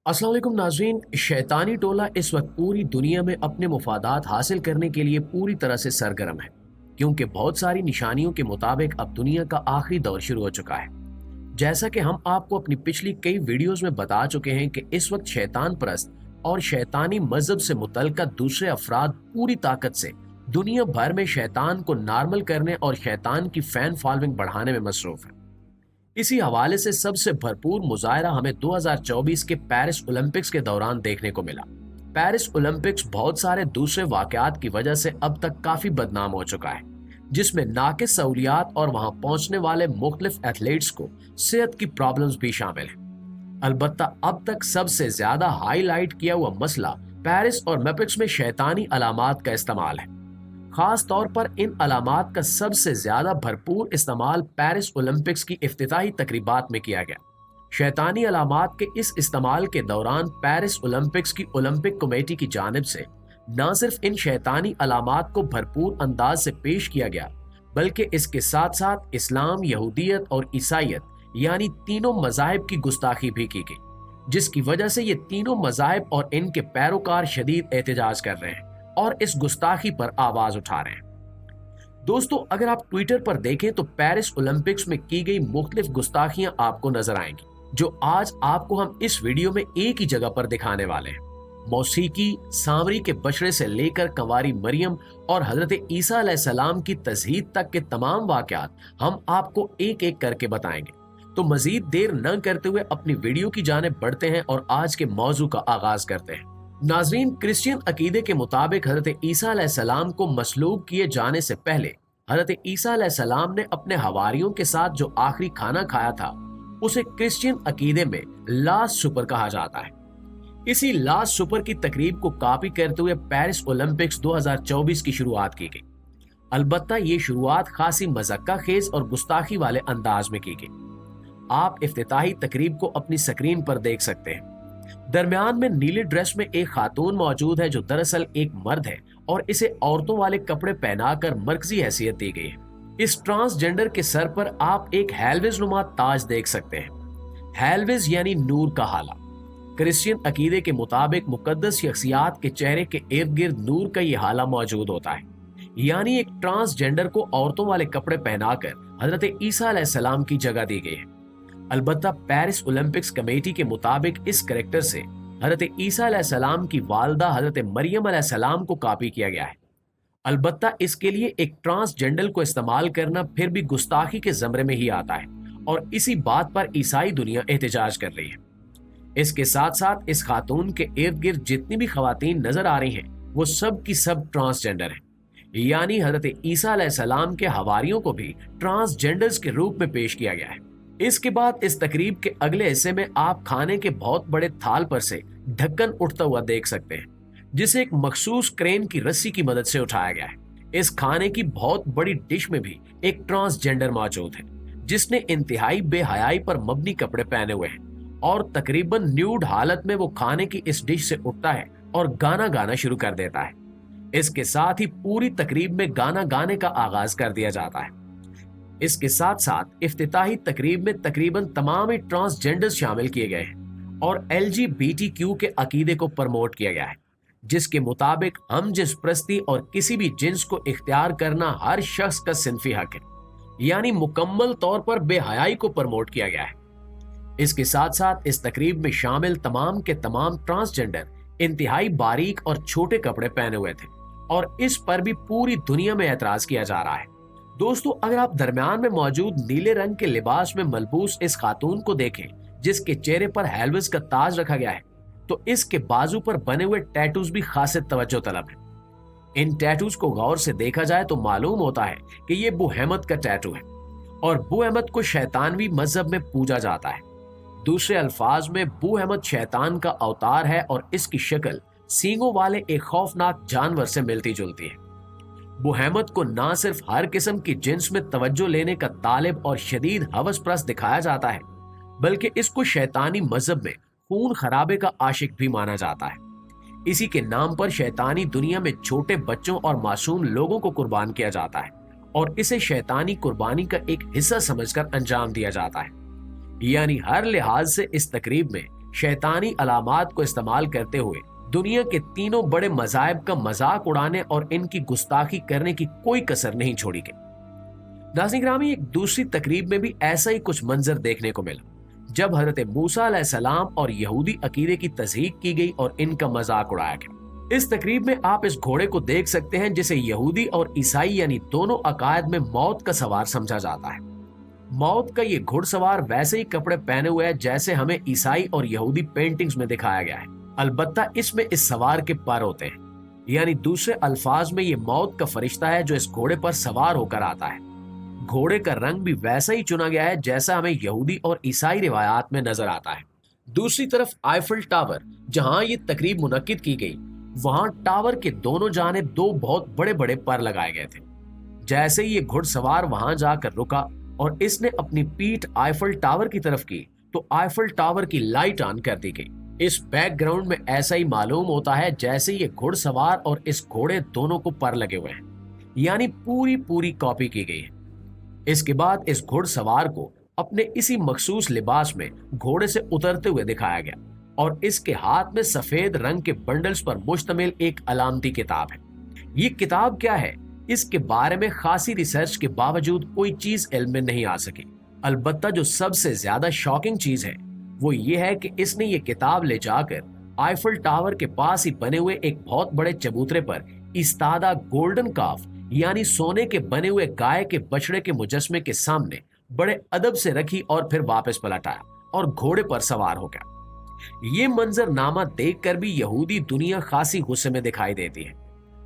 अस्सलाम वालेकुम नाज़रीन। शैतानी टोला इस वक्त पूरी दुनिया में अपने मुफादात हासिल करने के लिए पूरी तरह से सरगर्म है, क्योंकि बहुत सारी निशानियों के मुताबिक अब दुनिया का आखिरी दौर शुरू हो चुका है। जैसा कि हम आपको अपनी पिछली कई वीडियोस में बता चुके हैं कि इस वक्त शैतान परस्त और शैतानी मजहब से मुतल्लिका दूसरे अफराद पूरी ताकत से दुनिया भर में शैतान को नॉर्मल करने और शैतान की फैन फॉलोइंग बढ़ाने में मसरूफ है। इसी हवाले से सबसे भरपूर मुजाहरा हमें 2024 के पेरिस ओलंपिक्स के दौरान देखने को मिला। पेरिस ओलंपिक्स बहुत सारे दूसरे वाकयात की वजह से अब तक काफी बदनाम हो चुका है, जिसमें नाकिस सहूलियात और वहां पहुंचने वाले मुख्तलिफ एथलीट्स को सेहत की प्रॉब्लम्स भी शामिल हैं। अलबत्ता अब तक सबसे ज्यादा हाईलाइट किया हुआ मसला पेरिस और ओलंपिक्स में शैतानी अलामात का इस्तेमाल है। खास तौर पर इन अलामात का सबसे ज्यादा भरपूर इस्तेमाल पेरिस ओलंपिक्स की इफ्तिताही तकरीबात में किया गया। शैतानी अलामात के इस इस्तेमाल के दौरान पेरिस ओलंपिक्स की ओलंपिक कमेटी की जानिब से न सिर्फ इन शैतानी अलामात को भरपूर अंदाज से पेश किया गया, बल्कि इसके साथ साथ इस्लाम, यहूदियत और ईसाइयत यानी तीनों मज़ाहिब की गुस्ताखी भी की गई, जिसकी वजह से ये तीनों मज़ाहिब और इनके पैरोकार शदीद एहतजाज कर रहे हैं और इस गुस्ताखी पर आवाज उठा रहे हैं। दोस्तों, अगर आप ट्विटर पर देखें तो पेरिस ओलंपिक्स में की गई मुख्तलिफ गुस्ताखियां आपको नजर आएंगी, जो आज आपको हम इस वीडियो में एक ही जगह पर दिखाने वाले हैं। मौसीकी, सामरी के बशरे से लेकर कंवारी मरियम और हजरत ईसा अलैहिस्सलाम की तज़हीद तक के तमाम वाकयात हम आपको एक एक करके बताएंगे। तो मजीद देर न करते हुए अपनी वीडियो की जानिब बढ़ते हैं और आज के मौजू का आगाज करते हैं। नाजरीन, क्रिश्चियन अकीदे के मुताबिक हजरत ईसा अलैहिस्सलाम को मसलूब किए जाने से पहले हजरत ईसा अलैहिस्सलाम ने अपने हवारियों के साथ जो आखिरी खाना खाया था उसे क्रिश्चियन अकीदे में लास्ट सुपर कहा जाता है। इसी लास्ट सुपर की तकरीब को कॉपी करते हुए पेरिस ओलंपिक्स 2024 की शुरुआत की गई। अलबत्ता ये शुरुआत खासी मज़क्का खेज और गुस्ताखी वाले अंदाज में की गई। आप इफ्तिताही तकरीब को अपनी स्क्रीन पर देख सकते हैं। दरमियान में नीले ड्रेस में एक खातून मौजूद है जो दरअसल एक मर्द है और इसे औरतों वाले कपड़े पहनाकर मरकजी हैसियत दी गई है। इस ट्रांसजेंडर के सर पर आप एक हेलविज नुमा ताज देख सकते हैं। हेलविज यानी नूर का हाला। क्रिश्चियन अकीदे के मुताबिक मुकद्दस शख्सियात के चेहरे के इर्द गिर्द नूर का ये हाला मौजूद होता है, यानी एक ट्रांसजेंडर को औरतों वाले कपड़े पहनाकर हजरत ईसा अलैहिस्सलाम की जगह दी गई है। अलबत्ता पेरिस ओलंपिक्स कमेटी के मुताबिक इस करैक्टर से हजरत ईसा अलैहिस्सलाम की वालदा हजरत मरियम अलैहिस्सलाम को कॉपी किया गया है। अलबत्ता इसके लिए एक ट्रांसजेंडर को इस्तेमाल करना फिर भी गुस्ताखी के जमरे में ही आता है और इसी बात पर ईसाई दुनिया एहतजाज कर रही है। इसके साथ साथ इस खातून के इर्द गिर्द जितनी भी खवातीन नजर आ रही हैं वो सब की सब ट्रांसजेंडर हैं, यानी हजरत ईसा अलैहिस्सलाम के हवारियों को भी ट्रांसजेंडर्स के रूप में पेश किया गया है। इसके बाद इस तकरीब के अगले हिस्से में आप खाने के बहुत बड़े थाल पर से ढक्कन उठता हुआ देख सकते हैं, जिसे एक मखसूस क्रेन की रस्सी की मदद से उठाया गया है। इस खाने की बहुत बड़ी डिश में भी एक ट्रांसजेंडर मौजूद है, जिसने इंतहाई बेहयाई पर मबनी कपड़े पहने हुए हैं और तकरीबन न्यूड हालत में वो खाने की इस डिश से उठता है और गाना गाना शुरू कर देता है। इसके साथ ही पूरी तकरीब में गाना गाने का आगाज कर दिया जाता है। इसके साथ साथ इफ्तिताही तकरीब में तकरीबन तमाम ही ट्रांसजेंडर्स शामिल किए गए हैं और LGBTQ के अकीदे को प्रमोट किया गया है, जिसके मुताबिक हम जिस प्रस्ती और किसी भी जिन्स को इख्तियार करना हर शख्स का सिनफी हक है, यानी मुकम्मल तौर पर बेहयाई को प्रमोट किया गया है। इसके साथ साथ इस तकरीब में शामिल तमाम के तमाम ट्रांसजेंडर इंतहाई बारीक और छोटे कपड़े पहने हुए थे और इस पर भी पूरी दुनिया में एतराज किया जा रहा है। दोस्तों, अगर आप दरमियान में मौजूद नीले रंग के लिबास में मलबूस इस खातून को देखें जिसके चेहरे पर हेलविज का ताज रखा गया है, तो इसके बाजू पर बने हुए टैटूज भी खासे तवज्जो तलब है। इन टैटूज को गौर से देखा जाए तो मालूम होता है कि ये बू अहमद का टैटू है और बू अहमद को शैतानवी मजहब में पूजा जाता है। दूसरे अल्फाज में बू अहमद शैतान का अवतार है और इसकी शक्ल सींगों वाले एक खौफनाक जानवर से मिलती जुलती है। बू अहमद को ना सिर्फ हर किस्म की जिन्स में तवज्जो लेने का तालिब और शदीद हवस प्रस्त दिखाया जाता है, बल्कि इसको शैतानी मजहब में खून खराबे का आशिक भी माना जाता है। इसी के नाम पर शैतानी दुनिया में छोटे बच्चों और मासूम लोगों को कुर्बान किया जाता है और इसे शैतानी कुर्बानी का एक हिस्सा समझकर अंजाम दिया जाता है। यानी हर लिहाज से इस तकरीब में शैतानी अलामात को इस्तेमाल करते हुए दुनिया के तीनों बड़े मज़ाहिब का मजाक उड़ाने और इनकी गुस्ताखी करने की कोई कसर नहीं छोड़ी गई। नाज़रीन गिरामी, एक दूसरी तकरीब में भी ऐसा ही कुछ मंजर देखने को मिला जब हजरत मूसा अलैहिस्सलाम और यहूदी अकीदे की तज़हीक की गई और इनका मजाक उड़ाया गया। इस तकरीब में आप इस घोड़े को देख सकते हैं जिसे यहूदी और ईसाई यानी दोनों अकायद में मौत का सवार समझा जाता है। मौत का ये घुड़सवार वैसे ही कपड़े पहने हुए है जैसे हमें ईसाई और यहूदी पेंटिंग्स में दिखाया गया है, अलबत्ता इसमें इस सवार के पर होते हैं। यानी दूसरे अल्फाज में ये मौत का फरिश्ता है जो इस घोड़े पर सवार होकर आता है। घोड़े का रंग भी वैसा ही चुना गया है जैसा हमें यहूदी और ईसाई रिवायात में नजर आता है। दूसरी तरफ आईफल टावर, जहां ये तकरीब मुनक्किद की गई, वहां टावर के दोनों जानिब दो बहुत बड़े बड़े पर लगाए गए थे। जैसे ही ये घुड़सवार वहां जाकर रुका और इसने अपनी पीठ आईफल टावर की तरफ की तो आईफल टावर की लाइट ऑन कर दी गई। इस बैकग्राउंड में ऐसा ही मालूम होता है जैसे ये घुड़सवार और इस घोड़े दोनों को पर लगे हुए हैं, यानी पूरी पूरी कॉपी की गई है। इसके बाद इस घुड़सवार को अपने इसी मखसूस लिबास में घोड़े से उतरते हुए दिखाया गया और इसके हाथ में सफेद रंग के बंडल्स पर मुश्तमिल एक अलामती किताब है। ये किताब क्या है, इसके बारे में खासी रिसर्च के बावजूद कोई चीज इल्म में नहीं आ सकी। अलबत्ता जो सबसे ज्यादा शॉकिंग चीज है वो ये है कि इसने ये किताब ले जाकर आईफल टावर के पास ही बने हुए एक बहुत बड़े चबूतरे पर इस्तादा गोल्डन काफ यानी सोने के बने हुए गाय के बछड़े के मुजस्मे के सामने बड़े अदब से रखी और फिर वापस पलट आया और घोड़े पर सवार हो गया। ये मंजरनामा देखकर भी यहूदी दुनिया खासी गुस्से में दिखाई देती है।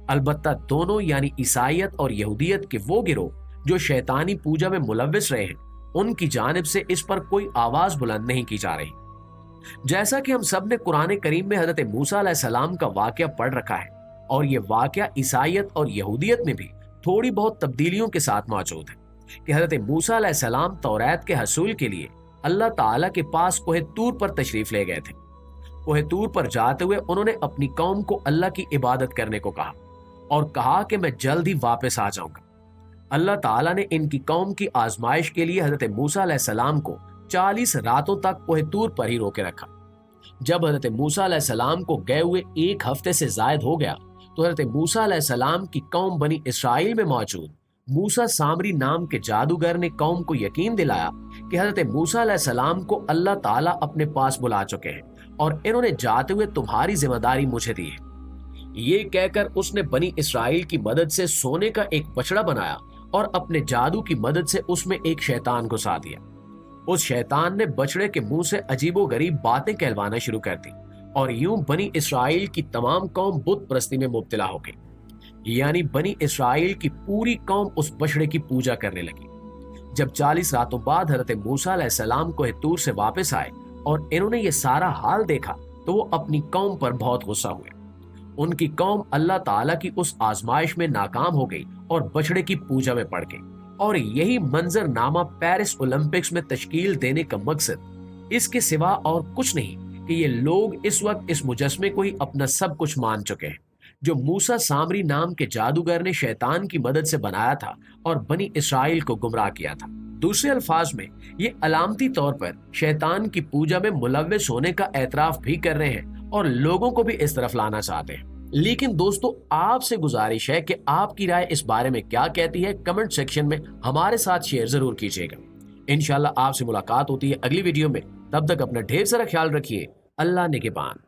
अलबत्ता दोनों यानी ईसाइयत और यहूदियत के वो गिरोह जो शैतानी पूजा में मुलव्विस रहे हैं, उनकी जानिब से इस पर कोई आवाज बुलंद नहीं की जा रही। जैसा कि हम सब ने कुरान करीम में हजरत मूसा अलैहिस्सलाम का वाकया पढ़ रखा है और ये वाकया ईसाइयत और यहूदियत में भी थोड़ी बहुत तब्दीलियों के साथ मौजूद है कि हजरत मूसा अलैहिस्सलाम तौरात के हसूल के लिए अल्लाह ताला के पास कोहे तूर पर तशरीफ ले गए थे। कोहे तूर पर जाते हुए उन्होंने अपनी कौम को अल्लाह की इबादत करने को कहा और कहा कि मैं जल्द ही वापस आ जाऊंगा। अल्लाह ताला ने इनकी कौम की आजमाइश के लिए हजरत मूसा अलैहिस्सलाम को 40 रातों तक कोहे तूर पर ही रोके रखा। जब हजरत मूसा अलैहिस्सलाम को गए हुए एक हफ्ते से जायद हो गया तो हजरत मूसा अलैहिस्सलाम की कौम बनी इसराइल में मौजूद मूसा सामरी नाम के जादूगर ने कौम को यकीन दिलाया कि हजरत मूसा अलैहिस्सलाम को अल्लाह ताला अपने पास बुला चुके हैं और इन्होंने जाते हुए तुम्हारी जिम्मेदारी मुझे दी है। ये कहकर उसने बनी इसराइल की मदद से सोने का एक बछड़ा बनाया और अपने जादू की मदद से उसमें एक शैतान घुसा दिया। उस शैतान ने बछड़े के मुंह से अजीबोगरीब बातें कहलवाना शुरू कर दी और यूं बनी इसराइल की तमाम कौम बुत परस्ती में मुब्तला हो गई। यानी बनी इसराइल की पूरी कौम उस बछड़े की पूजा करने लगी। जब 40 रातों बाद हजरत मूसा अलैहिस्सलाम को तूर से वापस आए और इन्होंने ये सारा हाल देखा तो वो अपनी कौम पर बहुत गुस्सा हुए। उनकी कौम अल्लाह ताला की उस आजमाइश में नाकाम हो गई और बछड़े की पूजा में पड़ गई। और यही मंजरनामा पेरिस ओलंपिक्स में तश्कील देने का मकसद इसके सिवा और कुछ नहीं कि ये लोग इस वक्त इस मुजस्मे को ही अपना सब कुछ मान चुके हैं जो मूसा सामरी नाम के जादूगर ने शैतान की मदद से बनाया था और बनी इसराइल को गुमराह किया था। दूसरे अल्फाज में ये अलामती तौर पर शैतान की पूजा में मुलव्विस होने का एतराफ भी कर रहे हैं और लोगों को भी इस तरफ लाना चाहते हैं। लेकिन दोस्तों, आपसे गुजारिश है कि आपकी राय इस बारे में क्या कहती है, कमेंट सेक्शन में हमारे साथ शेयर जरूर कीजिएगा। इंशाल्लाह आपसे मुलाकात होती है अगली वीडियो में। तब तक अपना ढेर सारा ख्याल रखिए। अल्लाह निगहबान।